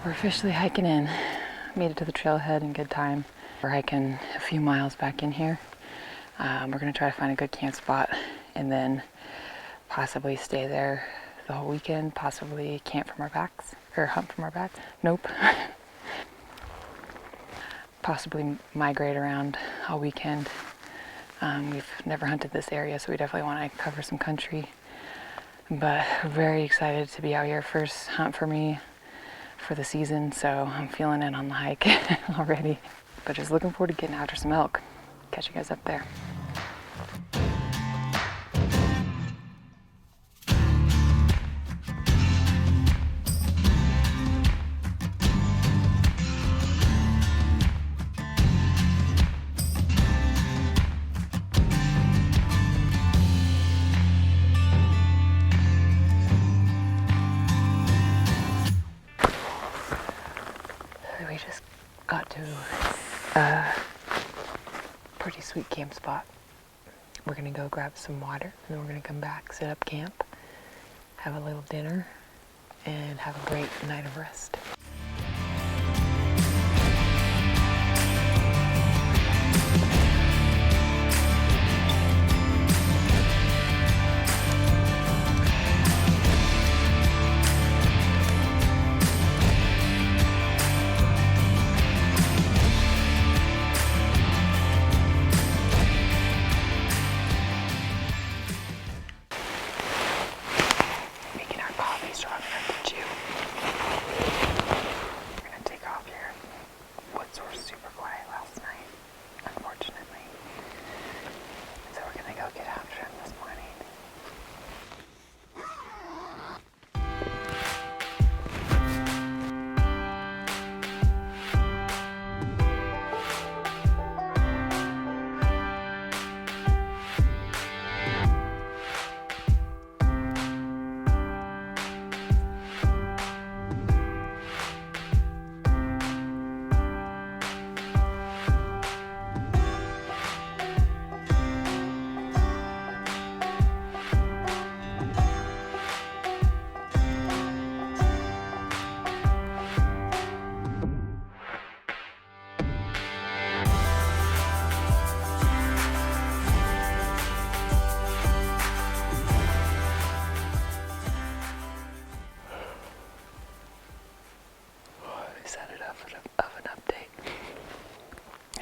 We're officially hiking in. Made it to the trailhead in good time. We're hiking a few miles back in here. We're gonna try to find a good camp spot and then possibly stay there the whole weekend, possibly camp from our backs, or hunt from our backs. Nope. Possibly migrate around all weekend. We've never hunted this area, so we definitely want to cover some country. But very excited to be out here. First hunt for me for the season, so I'm feeling it on the hike already. But just looking forward to getting after some elk. Catch you guys up there. We just got to a pretty sweet camp spot. We're gonna go grab some water and then we're gonna come back, set up camp, have a little dinner, and have a great night of rest.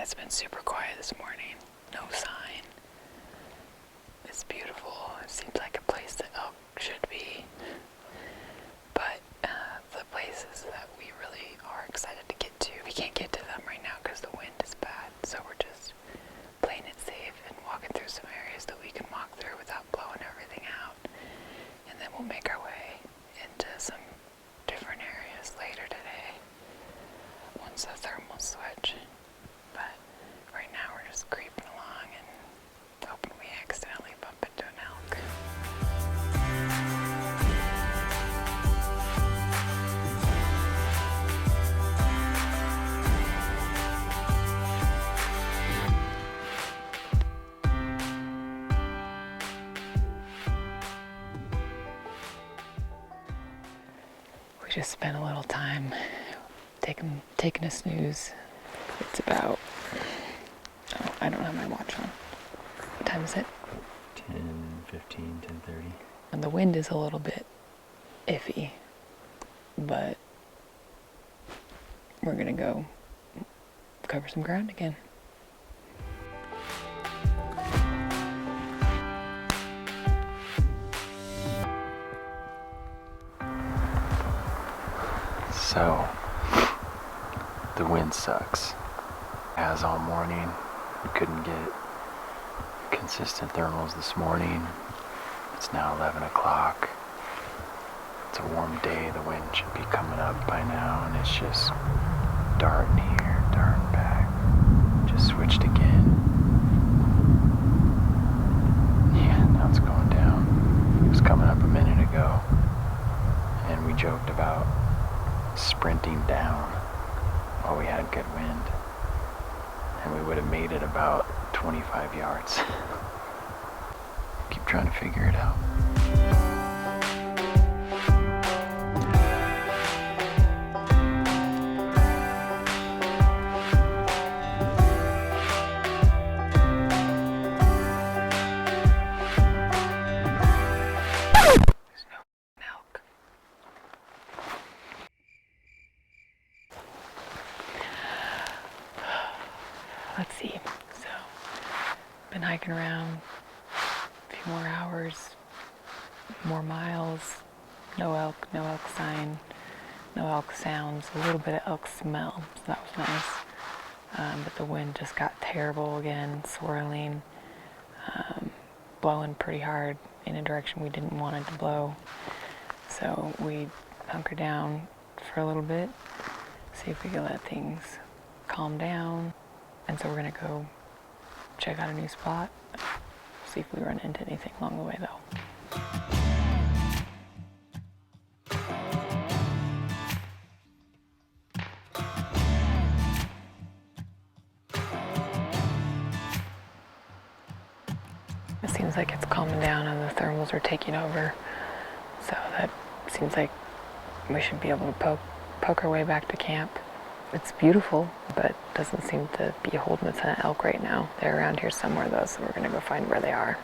It's been super quiet this morning, no sign. It's beautiful. It seems like a place that elk should be. But the places that we really are excited to get to, we can't get to them right now because the wind is bad. So we're just playing it safe and walking through some areas that we can walk through without blowing everything out. And then we'll make our way into some different areas later today once the thermals switch. But right now we're just creeping along and hoping we accidentally bump into an elk. We just spent a little time taking a snooze. It's about, I don't have my watch on. What time is it? 10:15, 10:30. And the wind is a little bit iffy, but we're gonna go cover some ground again. So, the wind sucks. As all morning, we couldn't get consistent thermals this morning. It's now 11 o'clock. It's a warm day. The wind should be coming up by now, and it's just darting here, darting back. Just switched again. Yeah, now it's going down. It was coming up a minute ago, and we joked about sprinting down while we had good wind, and we would have made it about 25 yards. Keep trying to figure it out. more hours, more miles, no elk sign, no elk sounds, a little bit of elk smell, so that was nice. But the wind just got terrible again, swirling, blowing pretty hard in a direction we didn't want it to blow. So we hunkered down for a little bit, see if we could let things calm down. And so we're gonna go check out a new spot, see if we run into anything along the way though. It seems like it's calming down and the thermals are taking over. So that seems like we should be able to poke our way back to camp. It's beautiful, but doesn't seem to be holding a ton of elk right now. They're around here somewhere though, so we're gonna go find where they are.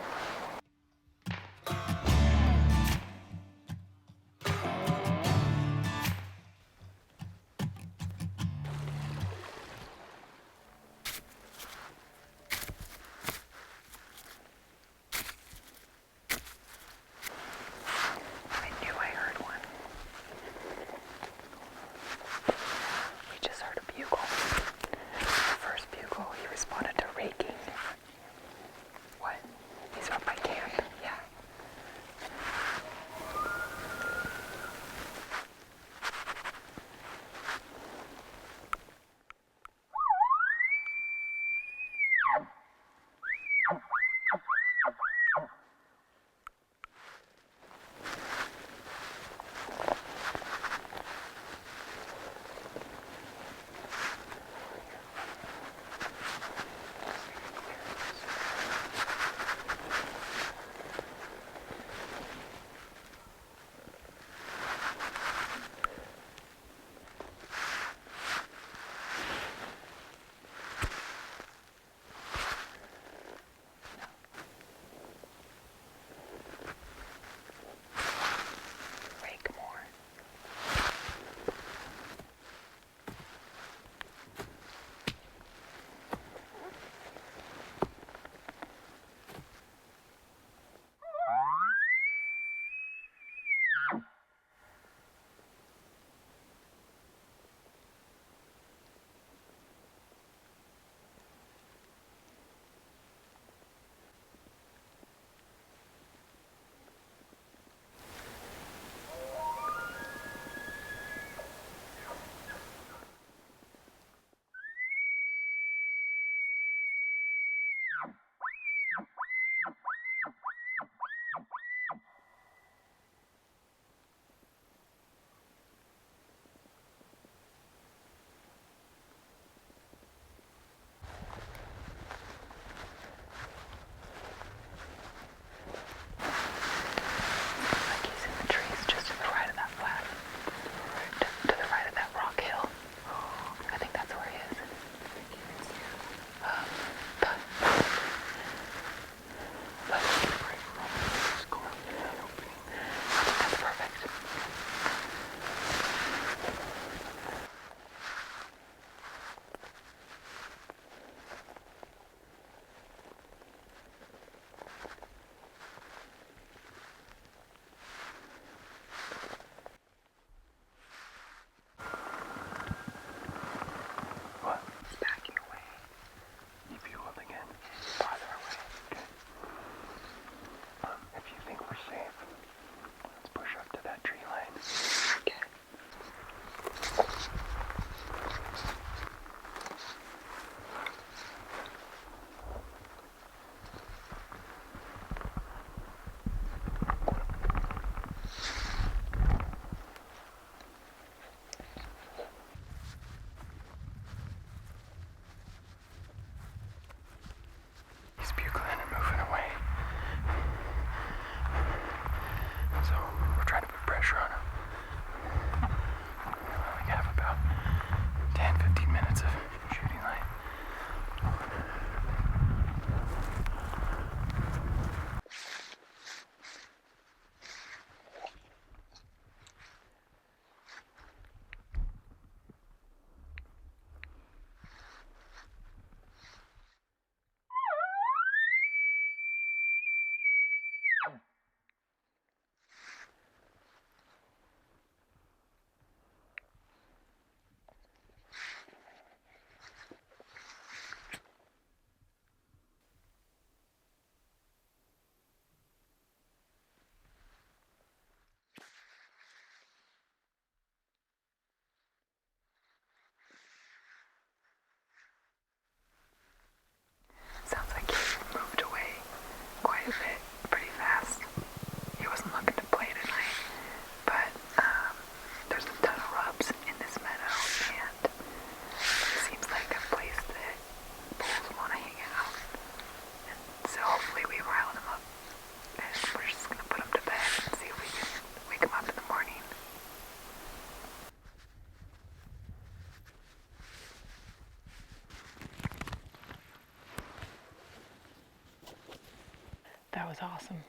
awesome.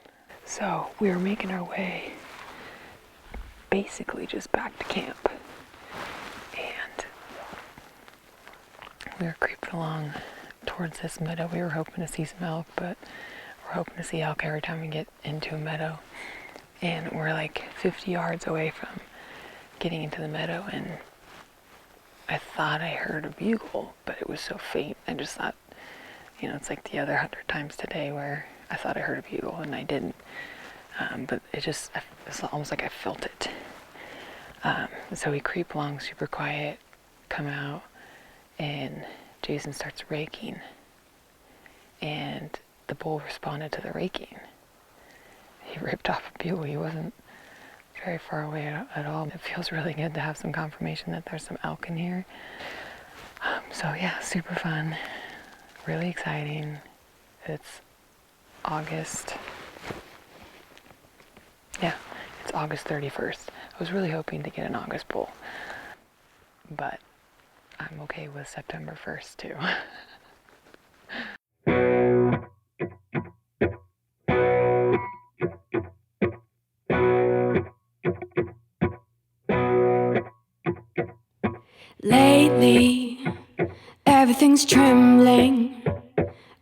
So we were making our way basically just back to camp. And we were creeping along towards this meadow. We were hoping to see some elk, but we're hoping to see elk every time we get into a meadow. And we're like 50 yards away from getting into the meadow, and I thought I heard a bugle, but it was so faint. I just thought, it's like the other 100 times today where I thought I heard a bugle and I didn't. But it's almost like I felt it. So we creep along super quiet, come out, and Jason starts raking. And the bull responded to the raking. He ripped off a bugle. He wasn't very far away at all. It feels really good to have some confirmation that there's some elk in here. So yeah, super fun, really exciting. It's August 31st. I was really hoping to get an August bull, but I'm okay with September 1st too. Lately, everything's trembling.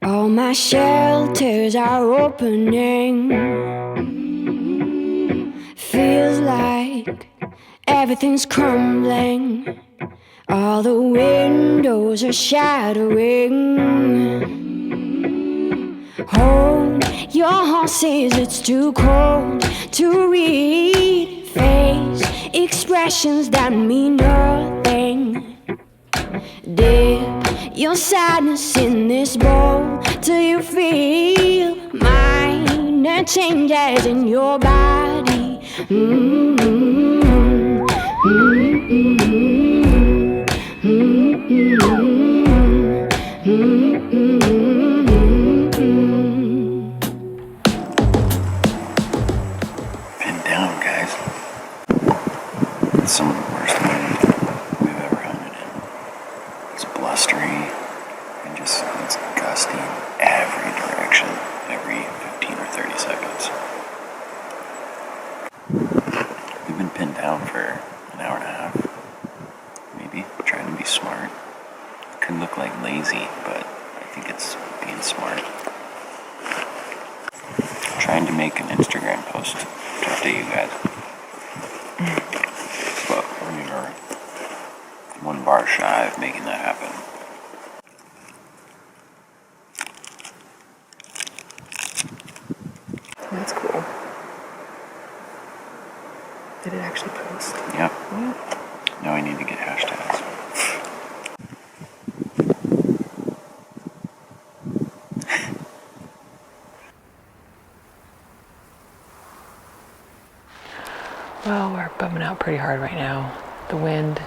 All my shelters are opening. Feels like everything's crumbling. All the windows are shattering. Hold your horses, it's too cold to read. Face expressions that mean nothing. Dip your sadness in this bowl till you feel minor changes in your body. Pinned down, guys. It's some of the worst wind we've ever hunted in. It's blustery and just it's gusting every direction every 15 or 30 seconds. We've been pinned down for an hour and a half, maybe, trying to be smart. It could look like lazy, but I think it's being smart. Trying to make an Instagram post to update you guys. But we are one bar shy of making that happen. That's cool. Did it actually post? Yep. Now I need to get hashtags. Well, we're bumming out pretty hard right now. The wind,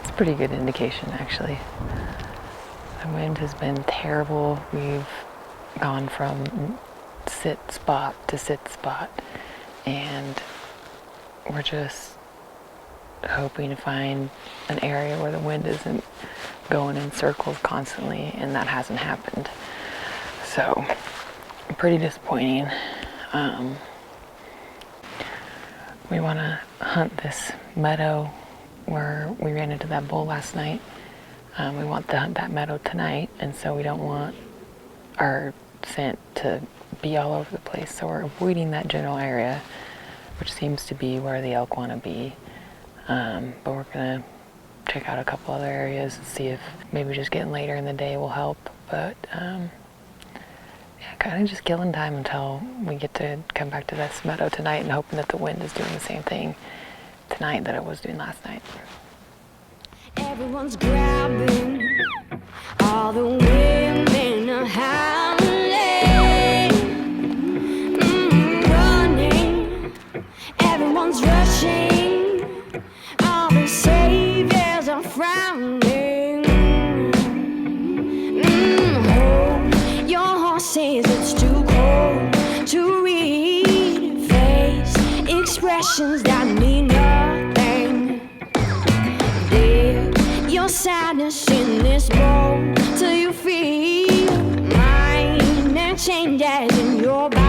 it's a pretty good indication actually. The wind has been terrible. We've gone from sit spot to sit spot, and we're just hoping to find an area where the wind isn't going in circles constantly, and that hasn't happened. So, pretty disappointing. We want to hunt this meadow where we ran into that bull last night. We want to hunt that meadow tonight, and so we don't want our scent to be all over the place. So we're avoiding that general area, which seems to be where the elk want to be. But we're going to check out a couple other areas and see if maybe just getting later in the day will help. But kind of just killing time until we get to come back to this meadow tonight, and hoping that the wind is doing the same thing tonight that it was doing last night. Everyone's grabbing, all the women are howling, running, everyone's rushing, all the saviors are frowning. Hold your horses, it's too cold to read. Face expressions that mean nothing. Dip your sadness in this bowl till you feel minor imagine your body.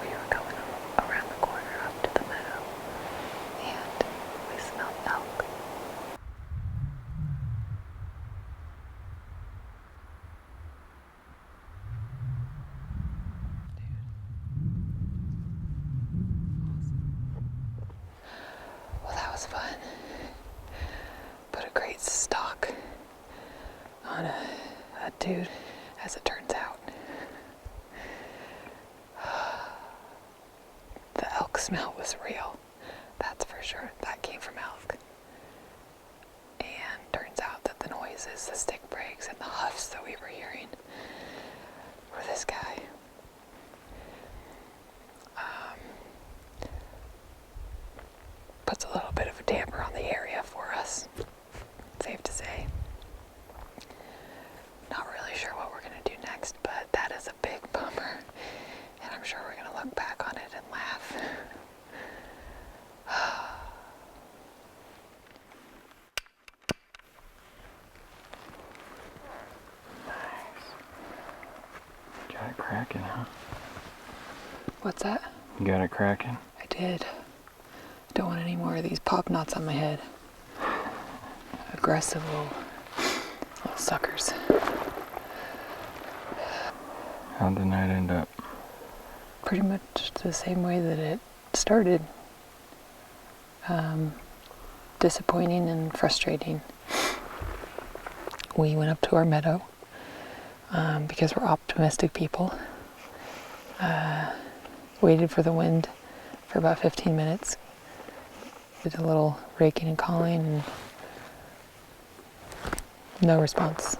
We were going around the corner up to the meadow, and we smelled elk. Well, that was fun. Put a great stalk on a dude, as it turns out. The elk smell was real, that's for sure. That came from elk. And turns out that the noises, the stick breaks, and the huffs that we were hearing were this guy. Puts a little bit of a damper on the area for us, safe to say. Not really sure what we're going to do next, but that is a big bummer. And I'm sure we're going to look back on it and laugh. Got it cracking, huh? What's that? You got it cracking? I did. Don't want any more of these pop knots on my head. Aggressive little suckers. How'd the night end up? Pretty much the same way that it started. Disappointing and frustrating. We went up to our meadow because we're optimistic people. Waited for the wind for about 15 minutes. Did a little raking and calling and no response.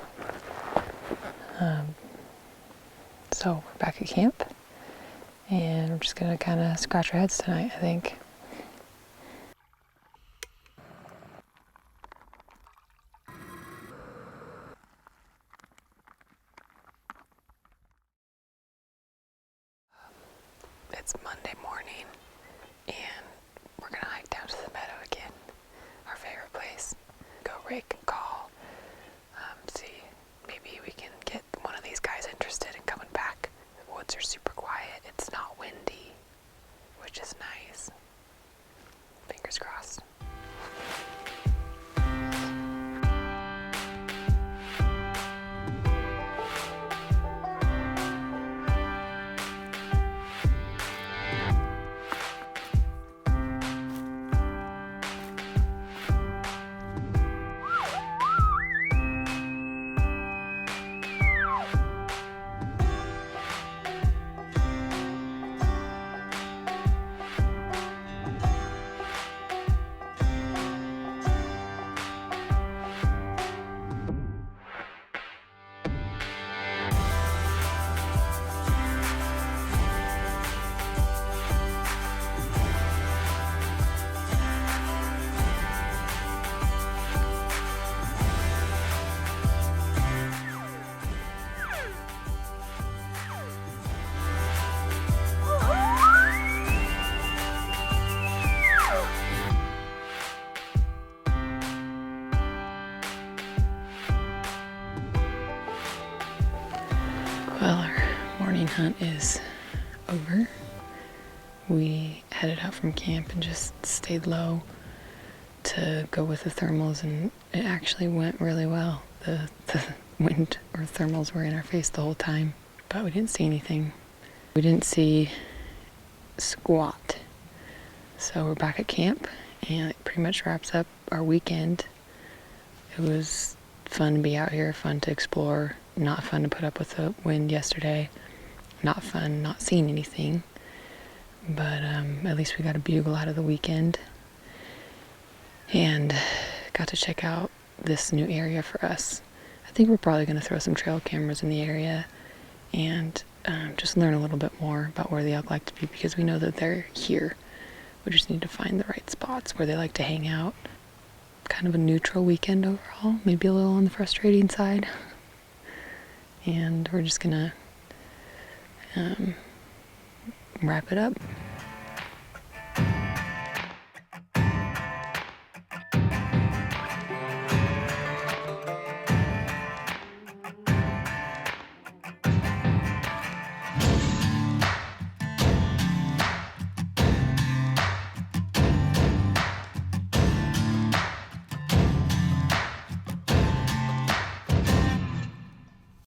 So we're back at camp and we're just gonna kind of scratch our heads tonight, I think. It's Monday morning and we're gonna hike down to the meadow again, our favorite place. Go rake and call, see maybe we can get one of these guys interested in coming back. The woods are super quiet, it's not windy, which is nice. Fingers crossed. Well, our morning hunt is over. We headed out from camp and just stayed low to go with the thermals, and it actually went really well. The wind or thermals were in our face the whole time, but we didn't see anything. We didn't see squat. So we're back at camp, and it pretty much wraps up our weekend. It was fun to be out here, fun to explore, not fun to put up with the wind yesterday, not fun not seeing anything, but at least we got a bugle out of the weekend and got to check out this new area for us. I think we're probably going to throw some trail cameras in the area and just learn a little bit more about where the elk like to be, because we know that they're here. We just need to find the right spots where they like to hang out. Kind of a neutral weekend overall, maybe a little on the frustrating side. And we're just gonna wrap it up.